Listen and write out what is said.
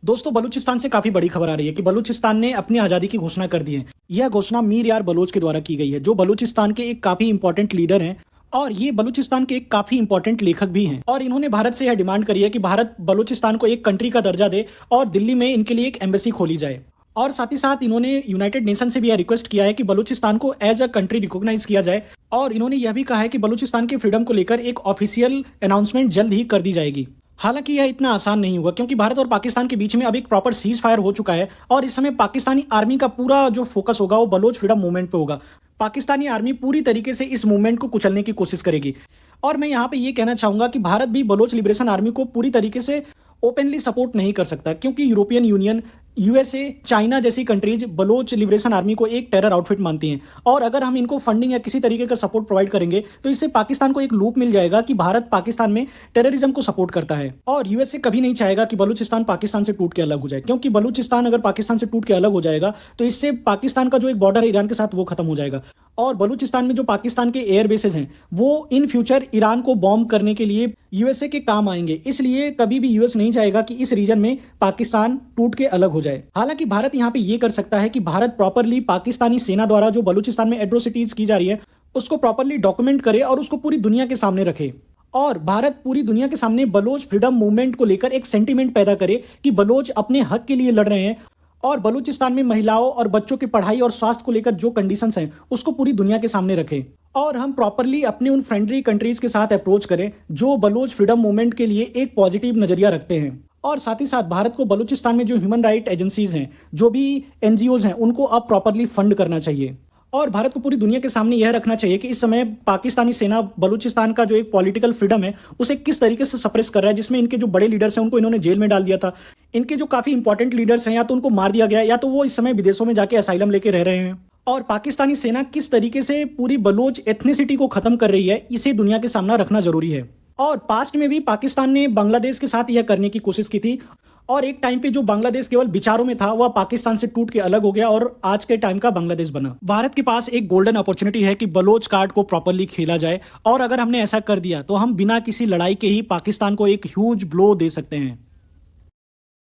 दोस्तों, बलूचिस्तान से काफी बड़ी खबर आ रही है कि बलूचिस्तान ने अपनी आजादी की घोषणा कर दी है। यह घोषणा मीर यार बलोच के द्वारा की गई है, जो बलूचिस्तान के एक काफी इंपॉर्टेंट लीडर हैं और ये बलूचिस्तान के एक काफी इंपॉर्टेंट लेखक भी हैं। और इन्होंने भारत से यह डिमांड करी है कि भारत बलूचिस्तान को एक कंट्री का दर्जा दे और दिल्ली में इनके लिए एक एम्बेसी खोली जाए। और साथ ही साथ इन्होंने यूनाइटेड नेशन से भी यह रिक्वेस्ट किया है कि बलूचिस्तान को एज अ कंट्री रिकॉग्नाइज किया जाए। और इन्होंने यह भी कहा है कि बलूचिस्तान के फ्रीडम को लेकर एक ऑफिशियल अनाउंसमेंट जल्द ही कर दी जाएगी। हालांकि यह इतना आसान नहीं होगा, क्योंकि भारत और पाकिस्तान के बीच में अब एक प्रॉपर सीज फायर हो चुका है और इस समय पाकिस्तानी आर्मी का पूरा जो फोकस होगा वो बलोच फ्रीडम मूवमेंट पे होगा। पाकिस्तानी आर्मी पूरी तरीके से इस मूवमेंट को कुचलने की कोशिश करेगी। और मैं यहाँ पे ये कहना चाहूंगा कि भारत भी बलोच लिबरेशन आर्मी को पूरी तरीके से ओपनली सपोर्ट नहीं कर सकता, क्योंकि यूरोपियन यूनियन, यूएसए, चाइना जैसी कंट्रीज बलोच लिबरेशन आर्मी को एक टेरर आउटफिट मानती हैं। और अगर हम इनको फंडिंग या किसी तरीके का सपोर्ट प्रोवाइड करेंगे तो इससे पाकिस्तान को एक लूप मिल जाएगा कि भारत पाकिस्तान में टेररिज्म को सपोर्ट करता है। और यूएसए कभी नहीं चाहेगा कि बलूचिस्तान पाकिस्तान से टूट के अलग हो जाए, क्योंकि बलूचिस्तान अगर पाकिस्तान से टूट के अलग हो जाएगा तो इससे पाकिस्तान का जो एक बॉर्डर है ईरान के साथ वो खत्म हो जाएगा। और बलूचिस्तान में जो पाकिस्तान के एयर बेसेस हैं वो इन फ्यूचर ईरान को बॉम्ब करने के लिए यूएसए के काम आएंगे। इसलिए कभी भी यूएस नहीं चाहेगा कि इस रीजन में पाकिस्तान टूट के अलग हो जाए। हालांकि भारत यहां पे ये कर सकता है कि भारत प्रॉपरली पाकिस्तानी सेना द्वारा जो बलूचिस्तान में एट्रोसिटीज की जा रही है उसको प्रॉपरली डॉक्यूमेंट करे और उसको पूरी दुनिया के सामने रखे। और भारत पूरी दुनिया के सामने बलोच फ्रीडम मूवमेंट को लेकर एक सेंटीमेंट पैदा करे कि बलोच अपने हक के लिए लड़ रहे हैं। और बलूचिस्तान में महिलाओं और बच्चों की पढ़ाई और स्वास्थ्य को लेकर जो कंडीशंस हैं उसको पूरी दुनिया के सामने रखें। और हम प्रॉपरली अपने उन फ्रेंडली कंट्रीज के साथ अप्रोच करें जो बलोच फ्रीडम मूवमेंट के लिए एक पॉजिटिव नजरिया रखते हैं। और साथ ही साथ भारत को बलूचिस्तान में जो ह्यूमन राइट एजेंसीज हैं, जो भी एनजीओज हैं, उनको अब प्रॉपरली फंड करना चाहिए। और भारत को पूरी दुनिया के सामने यह रखना चाहिए कि इस समय पाकिस्तानी सेना बलूचिस्तान का जो एक पॉलिटिकल फ्रीडम है उसे किस तरीके से सप्रेस कर रहा है, जिसमें इनके जो बड़े लीडर्स हैं उनको इन्होंने जेल में डाल दिया था। इनके जो काफी इंपॉर्टेंट लीडर्स हैं या तो उनको मार दिया गया या तो वो इस समय विदेशों में जाके असाइलम लेके रह रहे हैं। और पाकिस्तानी सेना किस तरीके से पूरी बलोच एथनिसिटी को खत्म कर रही है, इसे दुनिया के सामने रखना जरूरी है। और पास्ट में भी पाकिस्तान ने बांग्लादेश के साथ यह करने की कोशिश की थी और एक टाइम पे जो बांग्लादेश केवल विचारों में था वह पाकिस्तान से टूट के अलग हो गया और आज के टाइम का बांग्लादेश बना। भारत के पास एक गोल्डन अपॉर्चुनिटी है कि बलोच कार्ड को प्रॉपरली खेला जाए और अगर हमने ऐसा कर दिया तो हम बिना किसी लड़ाई के ही पाकिस्तान को एक ह्यूज ब्लो दे सकते हैं।